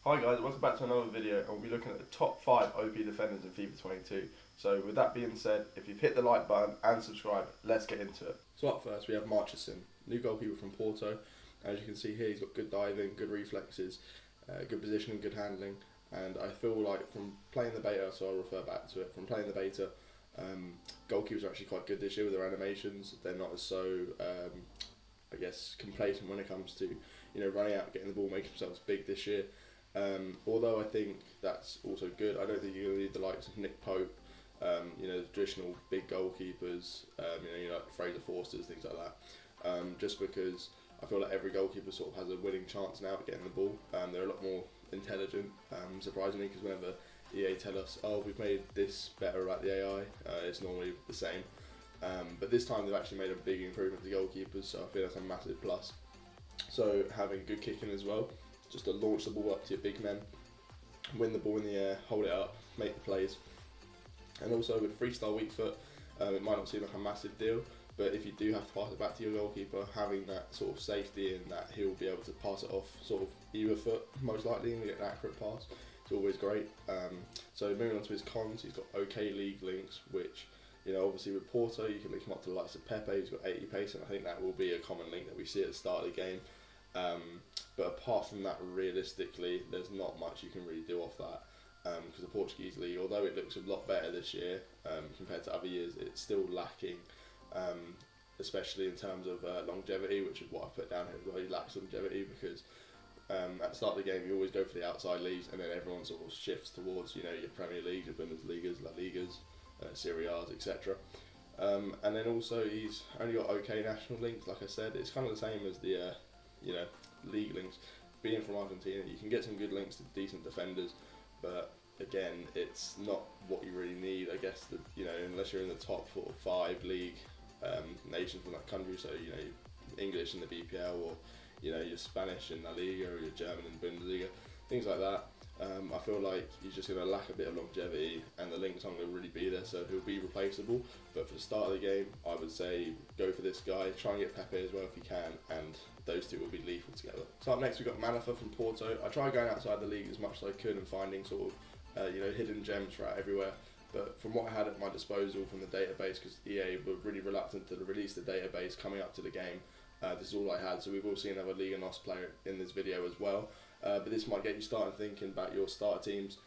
Hi guys, welcome back to another video, and we'll be looking at the top 5 OP defenders in FIFA 22. So with that being said, if you've hit the like button and subscribe, let's get into it. So up first we have Borossimon, new goalkeeper from Porto. As you can see here, he's got good diving, good reflexes, good positioning, good handling, and I feel like from playing the beta, so I'll refer back to it, from playing the beta, goalkeepers are actually quite good this year with their animations. They're not as so, I guess, complacent when it comes to running out, getting the ball, making themselves big this year. Although I think that's also good, I don't think you're going to need the likes of Nick Pope, the traditional big goalkeepers, like Fraser Forsters, things like that. Just because I feel like every goalkeeper sort of has a winning chance now at getting the ball. They're a lot more intelligent, surprisingly, because whenever EA tell us, oh, we've made this better about the AI, it's normally the same. But this time they've actually made a big improvement to goalkeepers, so I feel that's a massive plus. So having good kicking as well, just to launch the ball up to your big men, win the ball in the air, hold it up, make the plays. And also with freestyle weak foot, it might not seem like a massive deal, but if you do have to pass it back to your goalkeeper, having that sort of safety in that he'll be able to pass it off sort of either foot, most likely, and get an accurate pass, it's always great. So moving on to his cons, he's got okay league links, which, obviously with Porto, you can link him up to the likes of Pepe, who's got 80 pace, and I think that will be a common link that we see at the start of the game. But apart from that, realistically, there's not much you can really do off that, because the Portuguese league, although it looks a lot better this year compared to other years, it's still lacking, especially in terms of longevity, which is what I put down here as well. He lacks longevity because at the start of the game you always go for the outside leagues, and then everyone sort of shifts towards your Premier League, your Bundesligas, La Ligas, Serie A's, etc. And then also he's only got okay national links. Like I said, it's kind of the same as the league links. Being from Argentina, you can get some good links to decent defenders, but again, it's not what you really need, I guess, unless you're in the top 4 or 5 league nations from that country, so English in the BPL, or your Spanish in La Liga, or your German in the Bundesliga, things like that. I feel like he's just going to lack a bit of longevity, and the links aren't going to really be there, so he'll be replaceable. But for the start of the game, I would say go for this guy, try and get Pepe as well if you can, and those two will be lethal together. So up next we've got Manafort from Porto. I tried going outside the league as much as I could and finding sort of hidden gems throughout everywhere, but from what I had at my disposal from the database, because EA were really reluctant to release the database coming up to the game, this is all I had. So we've all seen another Liga NOS player in this video as well. But this might get you started thinking about your starter teams,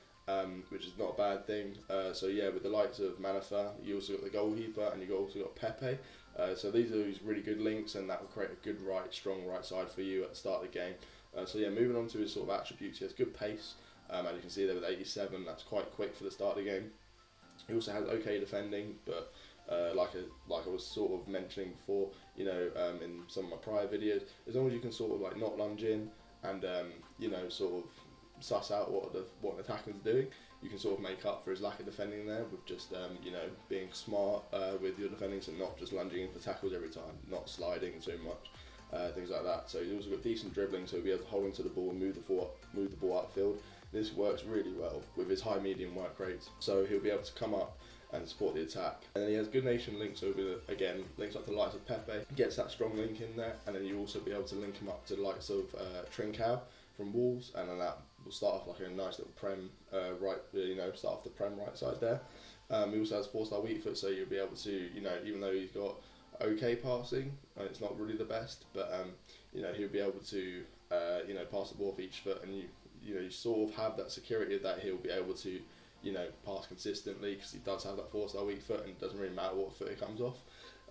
which is not a bad thing. So yeah, with the likes of Manafort, you also got the goalkeeper, and you also got Pepe. So these are these really good links, and that will create a good strong right side for you at the start of the game. So yeah, moving on to his sort of attributes, he has good pace, as you can see there with 87, that's quite quick for the start of the game. He also has okay defending, but like I was sort of mentioning before, in some of my prior videos, as long as you can sort of not lunge in and sort of suss out what an attacker's doing, you can sort of make up for his lack of defending there with just being smart with your defending, so not just lunging in for tackles every time, not sliding so much, things like that. So he's also got decent dribbling, so he'll be able to hold onto the ball and move the ball upfield. This works really well with his high medium work rates, so he'll be able to come up and support the attack. And then he has good nation links, so again, links up to the likes of Pepe, gets that strong link in there, and then you also be able to link him up to the likes of Trincao from Wolves, and then that will start off like a nice little prem start off the prem right side there. He also has 4-star weak foot, so you'll be able to, even though he's got okay passing, and it's not really the best, but he'll be able to pass the ball off each foot, and you sort of have that security that he'll be able to pass consistently, because he does have that 4-star weak foot, and it doesn't really matter what foot it comes off.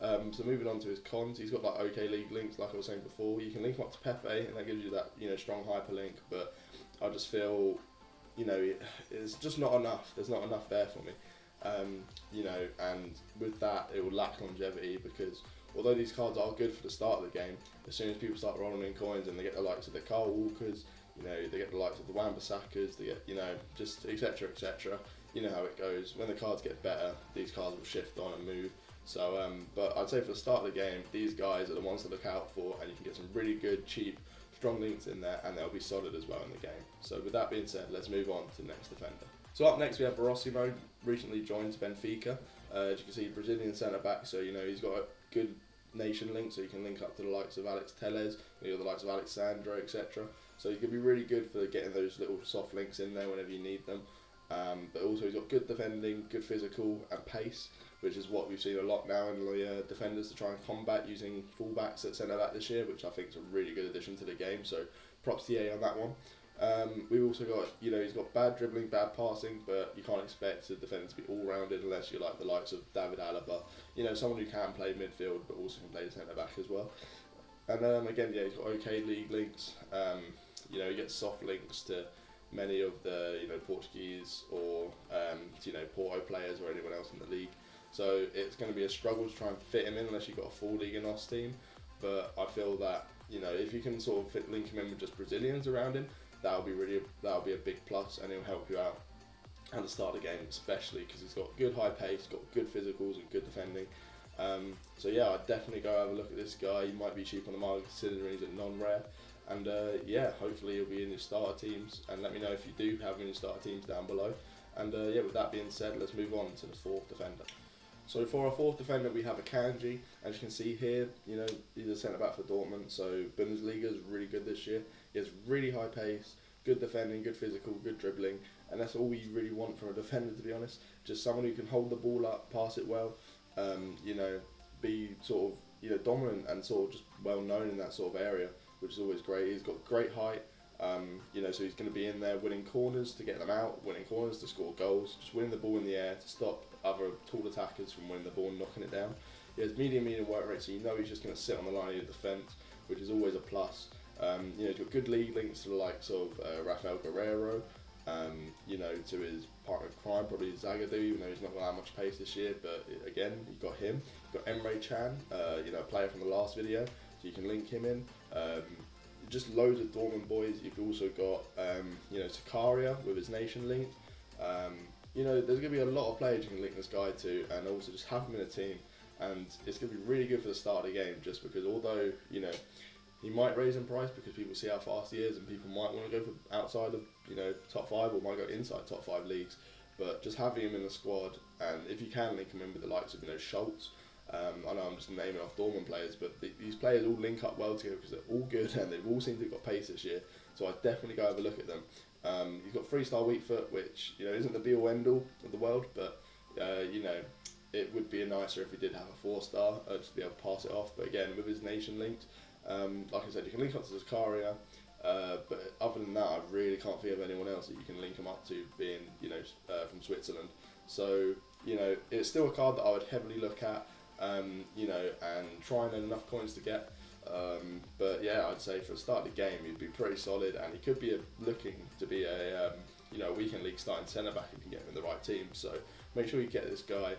So moving on to his cons, he's got okay league links, like I was saying before. You can link him up to Pepe, and that gives you that strong hyperlink, but I just feel it's just not enough. There's not enough there for me, and with that it will lack longevity, because although these cards are good for the start of the game, as soon as people start rolling in coins and they get the likes of the Carl Walkers, they get the likes of the Wan-Bissakas, they get just etc, etc. You know how it goes. When the cards get better, these cards will shift on and move. So but I'd say for the start of the game, these guys are the ones to look out for, and you can get some really good, cheap, strong links in there, and they'll be solid as well in the game. So with that being said, let's move on to the next defender. So up next we have Borossimon, recently joined Benfica. As you can see, Brazilian centre back, so he's got a good nation link, so you can link up to the likes of Alex Telles, the likes of Alexandro, etc. So he's going to be really good for getting those little soft links in there whenever you need them. But also he's got good defending, good physical and pace, which is what we've seen a lot now in the defenders to try and combat using fullbacks at centre back this year, which I think is a really good addition to the game. So props to EA on that one. We've also got, he's got bad dribbling, bad passing, but you can't expect a defender to be all-rounded unless you're like the likes of David Alaba, someone who can play midfield but also can play the centre-back as well. And again, he's got okay league links. He gets soft links to many of the, Portuguese or, Porto players or anyone else in the league. So it's going to be a struggle to try and fit him in unless you've got a full Liga NOS team. But I feel that, if you can sort of link him in with just Brazilians around him, that'll be a big plus, and he'll help you out at the start of the game, especially because he's got good high pace, got good physicals and good defending. So yeah, I'd definitely go have a look at this guy. He might be cheap on the market considering he's a non-rare. And hopefully he'll be in your starter teams. And let me know if you do have him in your starter teams down below. And with that being said, let's move on to the fourth defender. So for our fourth defender, we have a Kanji. As you can see here, he's a centre back for Dortmund. So Bundesliga is really good this year. He has really high pace, good defending, good physical, good dribbling, and that's all we really want from a defender, to be honest. Just someone who can hold the ball up, pass it well, be sort of dominant and sort of just well known in that sort of area, which is always great. He's got great height, so he's going to be in there winning corners to get them out, winning corners to score goals, just winning the ball in the air to stop other tall attackers from winning the ball and knocking it down. He has medium work rate, so he's just going to sit on the line of your defence, which is always a plus. He's got good league links to the likes of Rafael Guerreiro, to his partner in crime, probably Zagadou, even though he's not got that much pace this year. But again, you've got him. You've got Emre Can, a player from the last video, so you can link him in. Just loads of Dortmund boys. You've also got, Sakaria with his nation link. There's going to be a lot of players you can link this guy to, and also just have him in a team. And it's going to be really good for the start of the game, just because although, he might raise in price because people see how fast he is, and people might want to go for outside of top 5 or might go inside top 5 leagues. But just having him in the squad, and if you can link him in with the likes of Schultz. I know I'm just naming off Dortmund players, but these players all link up well together because they're all good and they've all seemed to have got pace this year. So I'd definitely go have a look at them. You've got 3-star weak foot, which isn't the be all end all of the world, but it would be nicer if he did have a 4-star just to be able to pass it off. But again, with his nation linked. Like I said, you can link up to Zakaria, but other than that, I really can't think of anyone else that you can link him up to, being from Switzerland. So it's still a card that I would heavily look at, and try and earn enough coins to get. But yeah, I'd say for the start of the game, he'd be pretty solid, and he could be looking to be a weekend league starting centre back if you can get him in the right team. So make sure you get this guy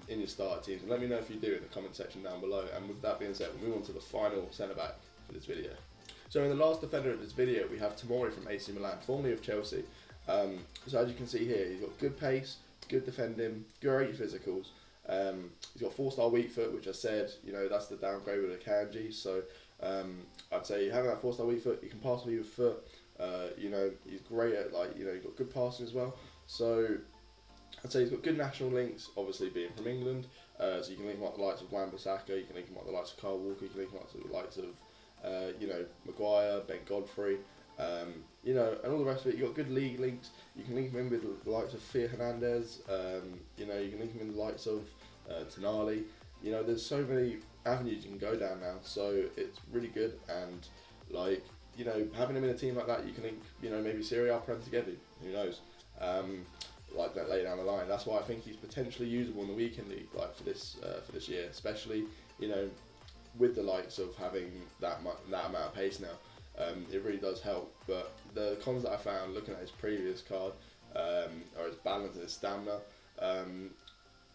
in your starter teams, and let me know if you do in the comment section down below. And with that being said, we'll move on to the final centre back for this video. So in the last defender of this video, we have Tomori from AC Milan, formerly of Chelsea. So as you can see here, he's got good pace, good defending, great physicals. He's got 4-star weak foot, which I said, that's the downgrade with a Kanji. So I'd say having that 4-star weak foot, you can pass with either foot. He's great at he's got good passing as well. So I'd say he's got good national links, obviously being from England. So you can link him up the likes of Wan-Bissaka, you can link him up the likes of Kyle Walker, you can link him up to the likes of Maguire, Ben Godfrey, and all the rest of it. You've got good league links. You can link him in with the likes of Fia Hernandez. You can link him in the likes of Tonali. There's so many avenues you can go down now. So it's really good, and having him in a team like that, you can link maybe Serie A Prem together. Who knows? Like that later down the line. That's why I think he's potentially usable in the weekend league, for this year, especially with the likes of having that amount of pace now. It really does help. But the cons that I found looking at his previous card are his balance and his stamina.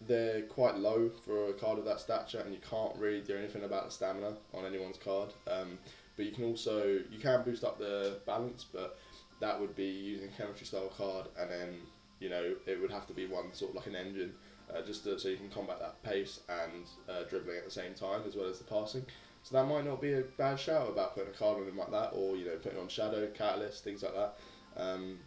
They're quite low for a card of that stature, and you can't really do anything about the stamina on anyone's card. But you can boost up the balance, but that would be using a chemistry style card, and then it would have to be one sort of like an engine, so you can combat that pace and dribbling at the same time as well as the passing. So that might not be a bad shout about putting a card on him like that, or putting on Shadow, Catalyst, things like that.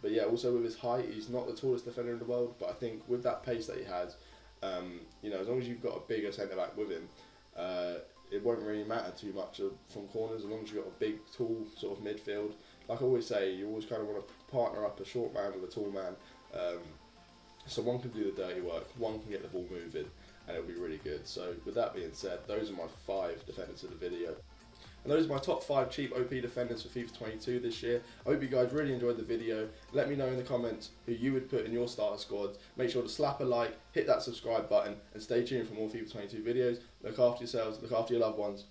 But yeah, also with his height, he's not the tallest defender in the world, but I think with that pace that he has, as long as you've got a bigger centre back with him, it won't really matter too much from corners, as long as you've got a big, tall sort of midfield like I always say, you always kind of want to partner up a short man with a tall man. So one can do the dirty work, one can get the ball moving, and it'll be really good. So with that being said, those are my 5 defenders of the video. And those are my top 5 cheap OP defenders for FIFA 22 this year. I hope you guys really enjoyed the video. Let me know in the comments who you would put in your starter squads. Make sure to slap a like, hit that subscribe button, and stay tuned for more FIFA 22 videos. Look after yourselves, look after your loved ones.